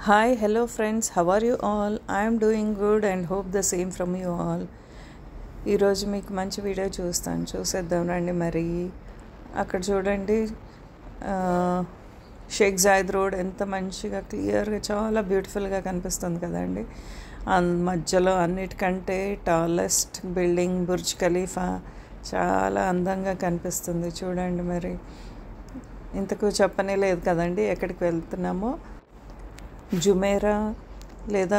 Hi, hello friends, how are you all? I am doing good and hope the same from you all. ఈరోజు మీకు మంచి video చూసేద్దాం రండి. మరి అక్కడ చూడండి, షేక్ జాయిద్ రోడ్ ఎంత మంచిగా క్లియర్గా చాలా బ్యూటిఫుల్గా కనిపిస్తుంది కదండి. మధ్యలో అన్నిటికంటే టాలెస్ట్ బిల్డింగ్ బుర్జ్ ఖలీఫా చాలా అందంగా కనిపిస్తుంది చూడండి. మరి ఇంతకు చెప్పనే లేదు కదండి ఎక్కడికి వెళ్తున్నామో. జుమేరా లేదా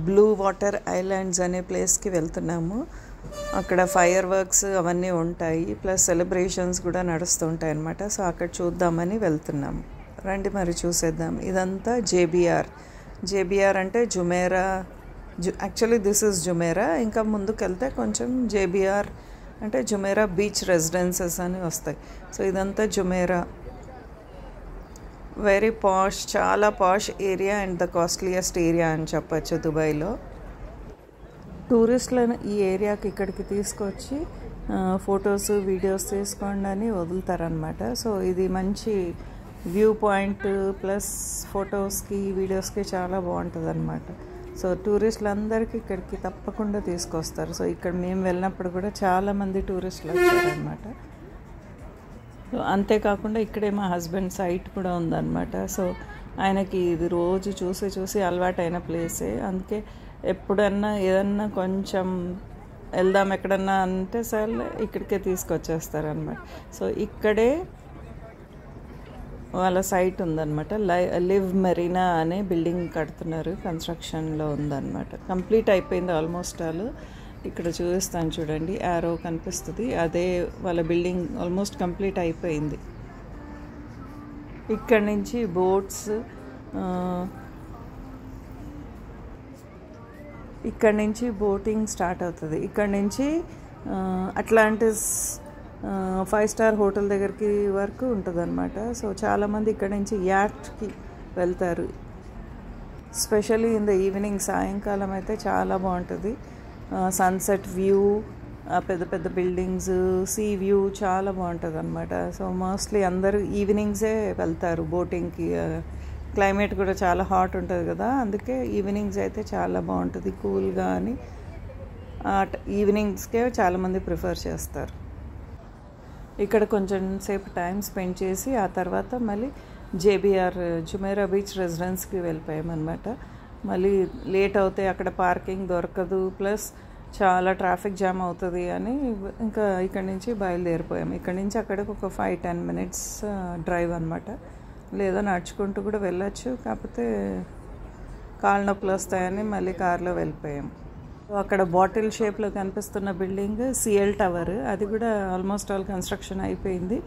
బ్లూ వాటర్ ఐలాండ్స్ అనే ప్లేస్కి వెళ్తున్నాము. అక్కడ ఫైర్ వర్క్స్ అవన్నీ ఉంటాయి, ప్లస్ సెలబ్రేషన్స్ కూడా నడుస్తుంటాయి అన్నమాట. సో అక్కడ చూద్దామని వెళ్తున్నాము. రండి మరి చూసేద్దాం. ఇదంతా జేబిఆర్ అంటే Jumeirah. Actually this is Jumeirah. ఇంకా ముందుకు వెళ్తే కొంచెం జేబిఆర్ అంటే జుమేరా బీచ్ రెసిడెన్సెస్ అని వస్తాయి. సో ఇదంతా జుమేరా. వెరీ పాష్, చాలా posh area and the costliest area అని చెప్పచ్చు దుబాయ్లో. టూరిస్టులను ఈ ఏరియాకి ఇక్కడికి తీసుకొచ్చి ఫొటోస్ వీడియోస్ తీసుకోండి అని వదులుతారనమాట. సో ఇది మంచి వ్యూ పాయింట్, ప్లస్ ఫొటోస్కి వీడియోస్కి చాలా బాగుంటుంది అనమాట. సో టూరిస్టులందరికీ ఇక్కడికి తప్పకుండా తీసుకొస్తారు. సో ఇక్కడ మేము వెళ్ళినప్పుడు కూడా చాలామంది టూరిస్టులు వచ్చారనమాట. సో అంతేకాకుండా ఇక్కడే మా హస్బెండ్ సైట్ కూడా ఉందన్నమాట. సో ఆయనకి ఇది రోజు చూసి అలవాటైన ప్లేసే. అందుకే ఎప్పుడన్నా ఏదన్నా కొంచెం వెళ్దాం ఎక్కడన్నా అంటే సరే ఇక్కడికే తీసుకొచ్చేస్తారనమాట. సో ఇక్కడే వాళ్ళ సైట్ ఉందన్నమాట. లివ్ మెరీనా అనే బిల్డింగ్ కడుతున్నారు, కన్స్ట్రక్షన్లో ఉందన్నమాట. కంప్లీట్ అయిపోయింది ఆల్మోస్ట్ ఆల్. ఇక్కడ చూపిస్తాను చూడండి, యారో కనిపిస్తుంది, అదే వాళ్ళ బిల్డింగ్ ఆల్మోస్ట్ కంప్లీట్ అయిపోయింది. ఇక్కడ నుంచి బోట్స్, ఇక్కడ నుంచి బోటింగ్ స్టార్ట్ అవుతుంది. ఇక్కడ నుంచి అట్లాంటిస్ 5 స్టార్ హోటల్ దగ్గరికి వరకు ఉంటుంది అనమాట. సో చాలామంది ఇక్కడ నుంచి యాట్కి వెళ్తారు. స్పెషల్లీ ఇన్ ద ఈవినింగ్, సాయంకాలం అయితే చాలా బాగుంటుంది. సన్సెట్ వ్యూ, పెద్ద పెద్ద బిల్డింగ్స్, సీ వ్యూ చాలా బాగుంటుంది అనమాట. సో మోస్ట్లీ అందరూ ఈవినింగ్సే వెళ్తారు బోటింగ్కి. క్లైమేట్ కూడా చాలా హాట్ ఉంటుంది కదా, అందుకే ఈవినింగ్స్ అయితే చాలా బాగుంటుంది కూల్గా అని ఈవినింగ్స్కే చాలామంది ప్రిఫర్ చేస్తారు. ఇక్కడ కొంచెం సేపు టైం స్పెండ్ చేసి ఆ తర్వాత మళ్ళీ జేబిఆర్ జుమేరా బీచ్ రెసిడెన్స్కి వెళ్ళిపోయామన్నమాట. మళ్ళీ లేట్ అవుతే అక్కడ పార్కింగ్ దొరకదు, ప్లస్ చాలా ట్రాఫిక్ జామ్ అవుతుంది అని ఇంకా ఇక్కడి నుంచి బయలుదేరిపోయాము. ఇక్కడి నుంచి అక్కడికి ఒక 5-10 మినిట్స్ డ్రైవ్ అనమాట. లేదా నడుచుకుంటూ కూడా వెళ్ళచ్చు, కాకపోతే కాళ్ళ నొప్పులు వస్తాయని మళ్ళీ కార్లో వెళ్ళిపోయాము. అక్కడ బాటిల్ షేప్లో కనిపిస్తున్న బిల్డింగ్ సిఎల్ టవర్, అది కూడా ఆల్మోస్ట్ ఆల్ కన్స్ట్రక్షన్ అయిపోయింది.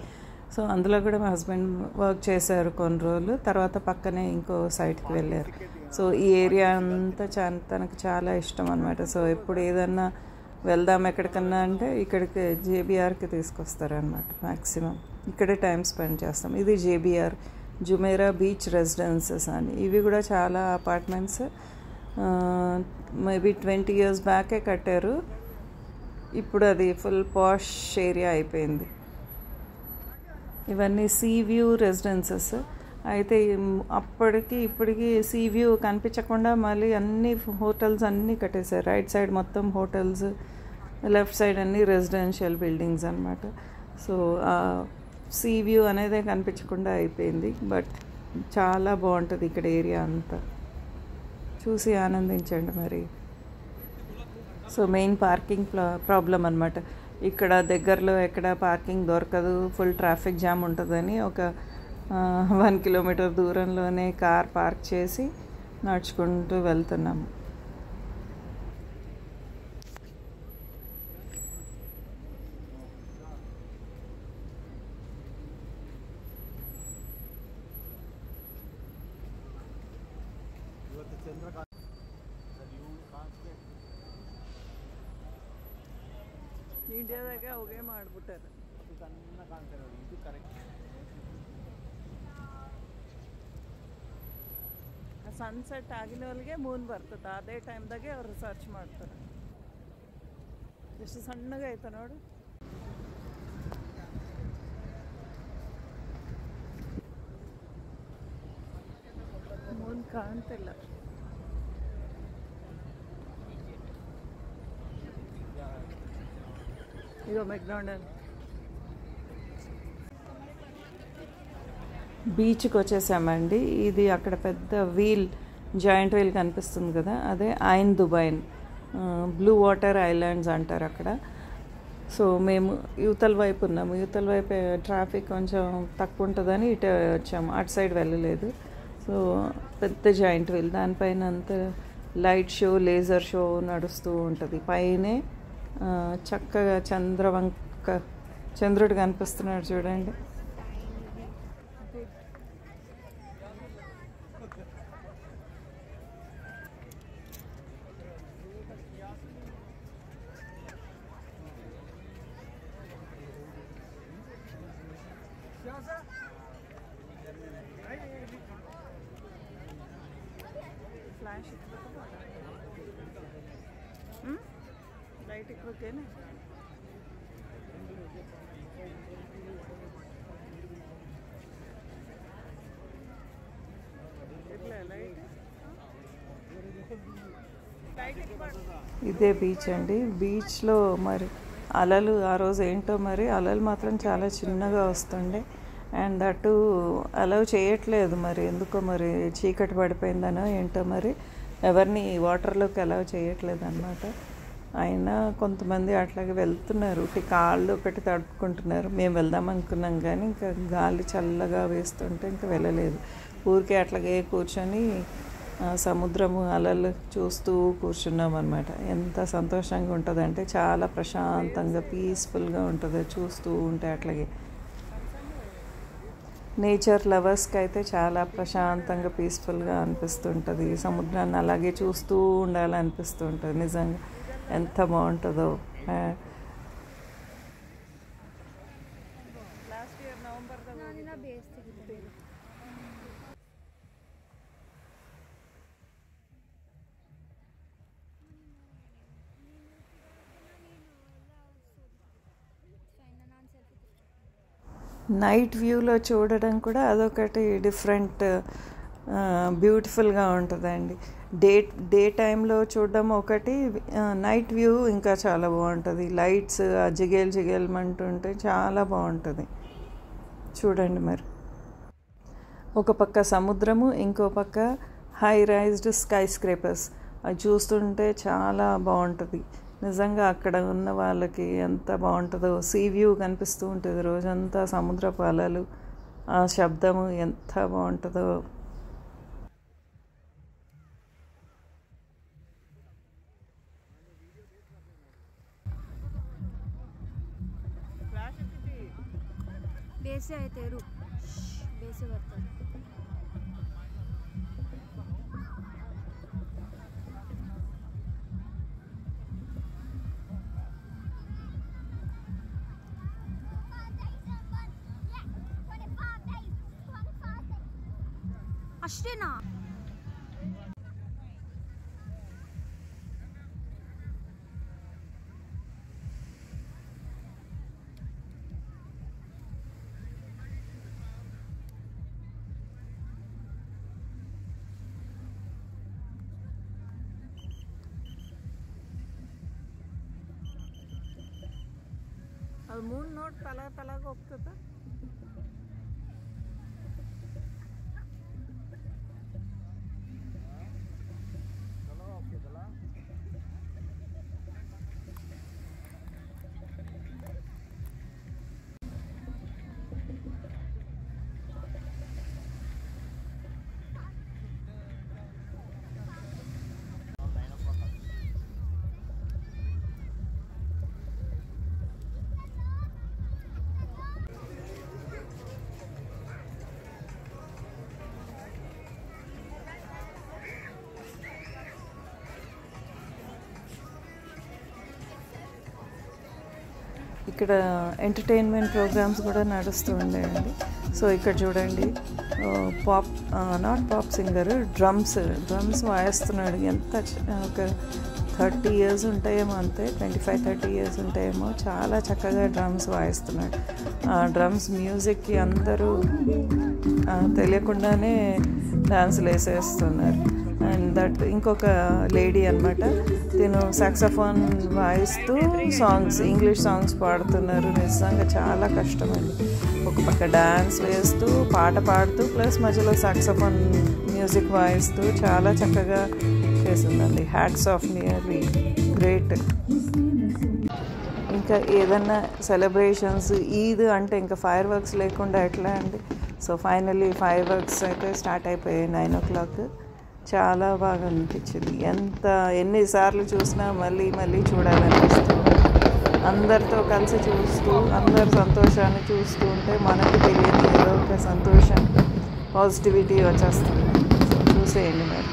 సో అందులో కూడా మా హస్బెండ్ వర్క్ చేశారు కొన్ని రోజులు. తర్వాత పక్కనే ఇంకో సైట్కి వెళ్ళారు. సో ఈ ఏరియా అంతా తనకు చాలా ఇష్టం అనమాట. సో ఎప్పుడు ఏదన్నా వెళ్దాం ఎక్కడికన్నా అంటే ఇక్కడికి జేబిఆర్కి తీసుకొస్తారనమాట. మ్యాక్సిమం ఇక్కడే టైం స్పెండ్ చేస్తాం. ఇది జేబిఆర్ జుమేరా బీచ్ రెసిడెన్సెస్ అని. ఇవి కూడా చాలా అపార్ట్మెంట్స్ మేబీ 20 years బ్యాకే కట్టారు. ఇప్పుడు అది ఫుల్ పాష్ ఏరియా అయిపోయింది. ఇవన్నీ సీ వ్యూ రెసిడెన్సెస్. అయితే అప్పటికి ఇప్పటికి సీ వ్యూ కనిపించకుండా మళ్ళీ అన్ని హోటల్స్ అన్నీ కట్టేశారు. రైట్ సైడ్ మొత్తం హోటల్స్, లెఫ్ట్ సైడ్ అన్నీ రెసిడెన్షియల్ బిల్డింగ్స్ అనమాట. సో సీ వ్యూ అనేది కనిపించకుండా అయిపోయింది. బట్ చాలా బాగుంటుంది ఇక్కడ ఏరియా అంతా, చూసి ఆనందించండి మరి. సో మెయిన్ పార్కింగ్ ప్రాబ్లం అనమాట. ఇక్కడ దగ్గరలో ఎక్కడ పార్కింగ్ దొరకదు, ఫుల్ ట్రాఫిక్ జామ్ ఉంటుందని ఒక 1 kilometer దూరంలోనే కార్ పార్క్ చేసి నడుచుకుంటూ వెళ్తున్నాము. ಇಂಡಿಯಾದಾಗ ಹೋಗೇ ಮಾಡಿಬಿಟ್ಟಾರೆ. ಸನ್ಸೆಟ್ ಆಗಿನವರಿಗೆ ಮೂನ್ ಬರ್ತದೆ, ಅದೇ ಟೈಮ್ದಾಗೆ ಅವ್ರು ಸರ್ಚ್ ಮಾಡ್ತಾರೆ. ಎಷ್ಟು ಸಣ್ಣಗೈತೆ ನೋಡು. ಮೂನ್ ಕಾಣ್ತಿಲ್ಲ. ఇగో మెక్డొనాల్డ్. బీచ్కి వచ్చేసామండి. ఇది అక్కడ పెద్ద వీల్, జాయింట్ వీల్ కనిపిస్తుంది కదా, అదే ఐన్ దుబాయ్, బ్లూ వాటర్ ఐలాండ్స్ అంటారు అక్కడ. సో మేము యువతల వైపు ఉన్నాము. యువతల వైపు ట్రాఫిక్ కొంచెం తక్కువ ఉంటుందని ఇటు వచ్చాము, అటు సైడ్ వెళ్ళలేదు. సో పెద్ద జాయింట్ వీల్, దానిపైన అంత లైట్ షో, లేజర్ షో నడుస్తూ ఉంటుంది. పైనే చక్కగా చంద్రుడు కనిపిస్తున్నాడు చూడండి. ఫ్లాష్ లైట్ ఎక్కువకేనా? ఇదే బీచ్ అండి. బీచ్లో మరి అలలు ఆ రోజు ఏంటో మరి అలలు మాత్రం చాలా చిన్నగా వస్తుండే. అండ్ అటు అలౌ చేయట్లేదు మరి, ఎందుకో మరి చీకటి పడిపోయిందనో ఏంటో మరి ఎవరిని వాటర్లోకి అలౌ చేయట్లేదు అన్నమాట. అయినా కొంతమంది అట్లాగే వెళ్తున్నారు, కాళ్ళు ఒకటి తడుపుకుంటున్నారు. మేము వెళ్దాం అనుకున్నాం కానీ ఇంకా గాలి చల్లగా వేస్తుంటే ఇంకా వెళ్ళలేదు. ఊరికే అట్లాగే కూర్చొని సముద్రము అలలు చూస్తూ కూర్చున్నాం అన్నమాట. ఎంత సంతోషంగా ఉంటుందంటే చాలా ప్రశాంతంగా పీస్ఫుల్గా ఉంటుంది చూస్తూ ఉంటే. అట్లాగే నేచర్ లవర్స్కి అయితే చాలా ప్రశాంతంగా పీస్ఫుల్గా అనిపిస్తుంటుంది. సముద్రాన్ని అలాగే చూస్తూ ఉండాలనిపిస్తూ ఉంటుంది. నిజంగా ఎంత బాగుంటుందో. నైట్ వ్యూలో చూడడం కూడా అదొకటి డిఫరెంట్ బ్యూటిఫుల్గా ఉంటుందండి. డే టైంలో చూడడం ఒకటి, నైట్ వ్యూ ఇంకా చాలా బాగుంటుంది. లైట్స్ జిగేల్మంటుంటే చాలా బాగుంటుంది. చూడండి మరి, ఒక పక్క సముద్రము, ఇంకో పక్క హై రైజ్డ్ స్కై స్క్రేపర్స్. అది చూస్తుంటే చాలా బాగుంటుంది. నిజంగా అక్కడ ఉన్న వాళ్ళకి ఎంత బాగుంటుందో. సీ వ్యూ కనిపిస్తూ ఉంటుంది రోజంతా, సముద్రపు అలలు, ఆ శబ్దము ఎంత బాగుంటుందో. ಬೇಸೆ ಆಯ್ತು ಇರು, ಬೇಸೆ ಬರ್ತದೆ. ಅಷ್ಟೇನಾ? ಅದು 3 ನೋಟ್ ತಳಗ ಹೋಗ್ತದ. ఇక్కడ ఎంటర్టైన్మెంట్ ప్రోగ్రామ్స్ కూడా నడుస్తూ ఉండేయండి. సో ఇక్కడ చూడండి, నాట్ పాప్ సింగర్, డ్రమ్స్ వాయిస్తున్నాడు. ఎంత ఒక 30 years ఉంటాయేమో, అంతే 25-30 years ఉంటాయేమో. చాలా చక్కగా డ్రమ్స్ వాయిస్తున్నాడు. ఆ డ్రమ్స్ మ్యూజిక్కి అందరూ తెలియకుండానే డాన్సులు వేసేస్తున్నారు. అండ్ దట్ ఇంకొక లేడీ అనమాట, తిను సాక్సోఫోన్ వాయిస్తూ సాంగ్స్, ఇంగ్లీష్ సాంగ్స్ పాడుతున్నారు. నిజంగా చాలా కష్టమండి. ఒక పక్క డ్యాన్స్ వేస్తూ పాట పాడుతూ ప్లస్ మధ్యలో సాక్సోఫోన్ మ్యూజిక్ వాయిస్తూ చాలా చక్కగా చేసిందండి. Hats off, nearly great. ఇంకా ఏదన్నా సెలబ్రేషన్స్, ఈద్ అంటే ఇంకా ఫైర్ వర్క్స్ లేకుండా ఎట్లా అండి. సో ఫైనల్లీ ఫైర్ వర్క్స్ అయితే స్టార్ట్ అయిపోయాయి 9 o'clock. చాలా బాగా అనిపించింది. ఎన్నిసార్లు చూసినా మళ్ళీ మళ్ళీ చూడాలనిపిస్తుంది. అందరితో కలిసి చూస్తూ అందరి సంతోషాన్ని చూస్తూ ఉంటే మనకు తెలియని ఏదో ఒక సంతోషం, పాజిటివిటీ వచ్చేస్తుంది. సో చూసేయండి మరి.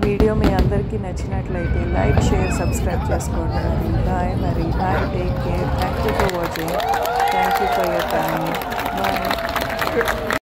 వీడియో మీ అందరికీ నచ్చినట్లయితే లైక్, షేర్, సబ్స్క్రైబ్ చేసుకోండి. బాయ్ మరి. Bye, take care. Thank you for watching.